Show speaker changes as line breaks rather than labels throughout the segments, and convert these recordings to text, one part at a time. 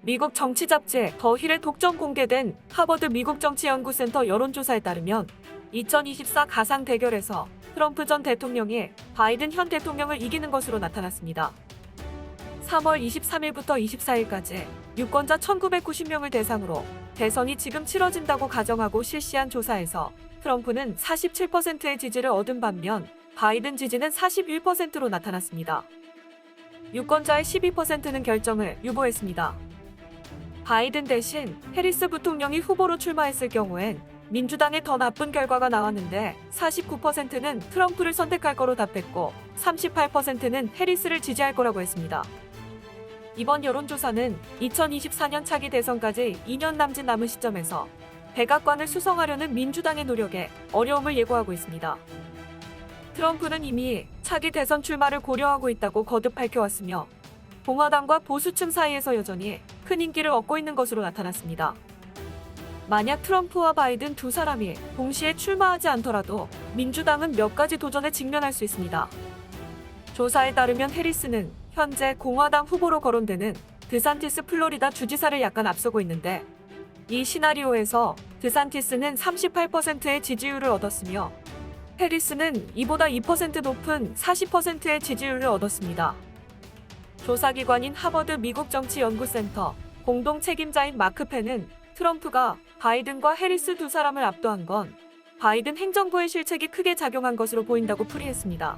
미국 정치 잡지 더 힐에 독점 공개된 하버드 미국 정치연구센터 여론조사에 따르면 2024 가상 대결에서 트럼프 전 대통령이 바이든 현 대통령을 이기는 것으로 나타났습니다. 3월 23일부터 24일까지 유권자 1990명을 대상으로 대선이 지금 치러진다고 가정하고 실시한 조사에서 트럼프는 47%의 지지를 얻은 반면 바이든 지지는 41%로 나타났습니다. 유권자의 12%는 결정을 유보했습니다. 바이든 대신 해리스 부통령이 후보로 출마했을 경우엔 민주당에 더 나쁜 결과가 나왔는데 49%는 트럼프를 선택할 거로 답했고 38%는 해리스를 지지할 거라고 했습니다. 이번 여론조사는 2024년 차기 대선까지 2년 남은 시점에서 백악관을 수성하려는 민주당의 노력에 어려움을 예고하고 있습니다. 트럼프는 이미 차기 대선 출마를 고려하고 있다고 거듭 밝혀왔으며 공화당과 보수층 사이에서 여전히 큰 인기를 얻고 있는 것으로 나타났습니다. 만약 트럼프와 바이든 두 사람이 동시에 출마하지 않더라도 민주당은 몇 가지 도전에 직면할 수 있습니다. 조사에 따르면 해리스는 현재 공화당 후보로 거론되는 드산티스 플로리다 주지사를 약간 앞서고 있는데 이 시나리오에서 드산티스는 38%의 지지율을 얻었으며 해리스는 이보다 2% 높은 40%의 지지율을 얻었습니다. 조사기관인 하버드 미국 정치연구센터 공동 책임자인 마크 펜은 트럼프가 바이든과 해리스 두 사람을 압도한 건 바이든 행정부의 실책이 크게 작용한 것으로 보인다고 풀이했습니다.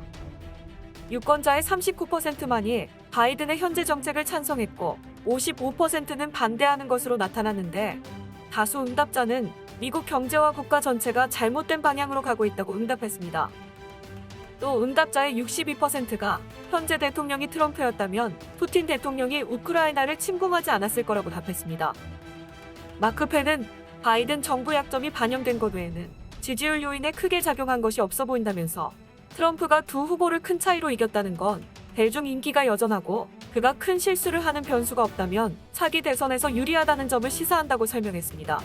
유권자의 39%만이 바이든의 현재 정책을 찬성했고 55%는 반대하는 것으로 나타났는데 다수 응답자는 미국 경제와 국가 전체가 잘못된 방향으로 가고 있다고 응답했습니다. 또 응답자의 62%가 현재 대통령이 트럼프였다면 푸틴 대통령이 우크라이나를 침공하지 않았을 거라고 답했습니다. 마크 펜은 바이든 정부 약점이 반영된 것 외에는 지지율 요인에 크게 작용한 것이 없어 보인다면서 트럼프가 두 후보를 큰 차이로 이겼다는 건 대중 인기가 여전하고 그가 큰 실수를 하는 변수가 없다면 차기 대선에서 유리하다는 점을 시사한다고 설명했습니다.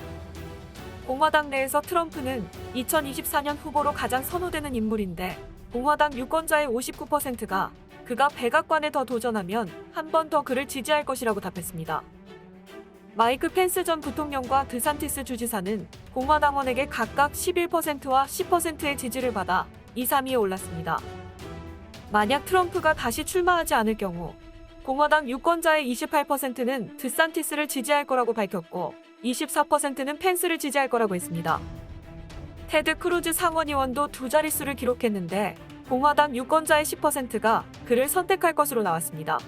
공화당 내에서 트럼프는 2024년 후보로 가장 선호되는 인물인데 공화당 유권자의 59%가 그가 백악관에 더 도전하면 한 번 더 그를 지지할 것이라고 답했습니다. 마이크 펜스 전 부통령과 드산티스 주지사는 공화당원에게 각각 11%와 10%의 지지를 받아 2, 3위에 올랐습니다. 만약 트럼프가 다시 출마하지 않을 경우 공화당 유권자의 28%는 드산티스를 지지할 거라고 밝혔고 24%는 펜스를 지지할 거라고 했습니다. 테드 크루즈 상원의원도 두 자릿수를 기록했는데 공화당 유권자의 10%가 그를 선택할 것으로 나왔습니다.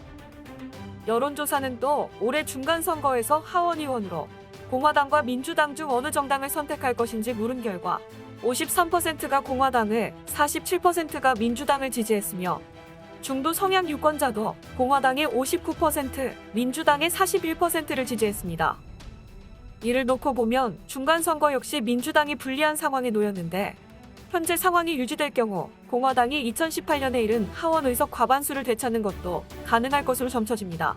여론조사는 또 올해 중간선거에서 하원의원으로 공화당과 민주당 중 어느 정당을 선택할 것인지 물은 결과 53%가 공화당을, 47%가 민주당을 지지했으며 중도 성향 유권자도 공화당의 59%, 민주당의 41%를 지지했습니다. 이를 놓고 보면 중간선거 역시 민주당이 불리한 상황에 놓였는데 현재 상황이 유지될 경우 공화당이 2018년에 이른 하원 의석 과반수를 되찾는 것도 가능할 것으로 점쳐집니다.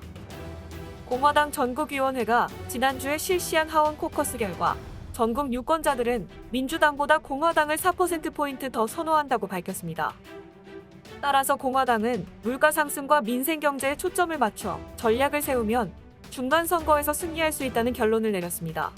공화당 전국위원회가 지난주에 실시한 하원 코커스 결과 전국 유권자들은 민주당보다 공화당을 4%포인트 더 선호한다고 밝혔습니다. 따라서 공화당은 물가 상승과 민생 경제에 초점을 맞춰 전략을 세우면 중간선거에서 승리할 수 있다는 결론을 내렸습니다.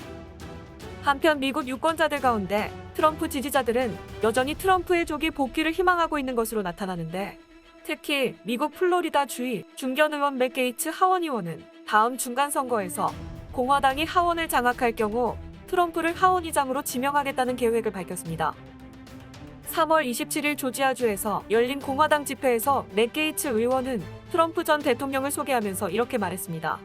한편 미국 유권자들 가운데 트럼프 지지자들은 여전히 트럼프의 조기 복귀를 희망하고 있는 것으로 나타나는데 특히 미국 플로리다 주의 중견 의원 맥 게이츠 하원의원은 다음 중간선거에서 공화당이 하원을 장악할 경우 트럼프를 하원의장으로 지명하겠다는 계획을 밝혔습니다. 3월 27일 조지아주에서 열린 공화당 집회에서 맥 게이츠 의원은 트럼프 전 대통령을 소개하면서 이렇게 말했습니다.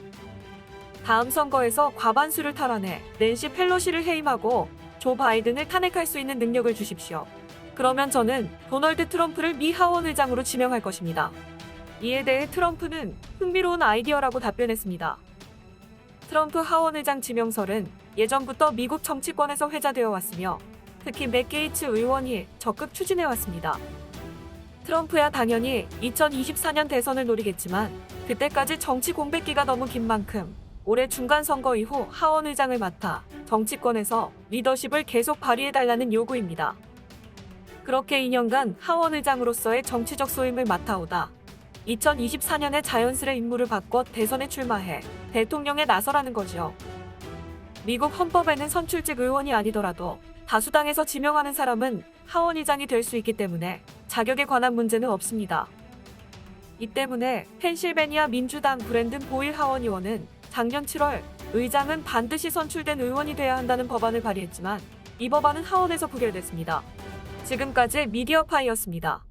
다음 선거에서 과반수를 탈환해 낸시 펠로시를 해임하고 조 바이든을 탄핵할 수 있는 능력을 주십시오. 그러면 저는 도널드 트럼프를 미 하원의장으로 지명할 것입니다. 이에 대해 트럼프는 흥미로운 아이디어라고 답변했습니다. 트럼프 하원의장 지명설은 예전부터 미국 정치권에서 회자되어 왔으며 특히 맥 게이츠 의원이 적극 추진해왔습니다. 트럼프야 당연히 2024년 대선을 노리겠지만 그때까지 정치 공백기가 너무 긴 만큼 올해 중간선거 이후 하원의장을 맡아 정치권에서 리더십을 계속 발휘해달라는 요구입니다. 그렇게 2년간 하원의장으로서의 정치적 소임을 맡아오다 2024년에 자연스레 임무를 바꿔 대선에 출마해 대통령에 나서라는 거죠. 미국 헌법에는 선출직 의원이 아니더라도 다수당에서 지명하는 사람은 하원의장이 될 수 있기 때문에 자격에 관한 문제는 없습니다. 이 때문에 펜실베니아 민주당 브랜든 보일 하원의원은 작년 7월 의장은 반드시 선출된 의원이 돼야 한다는 법안을 발의했지만 이 법안은 하원에서 부결됐습니다. 지금까지 미디어파이였습니다.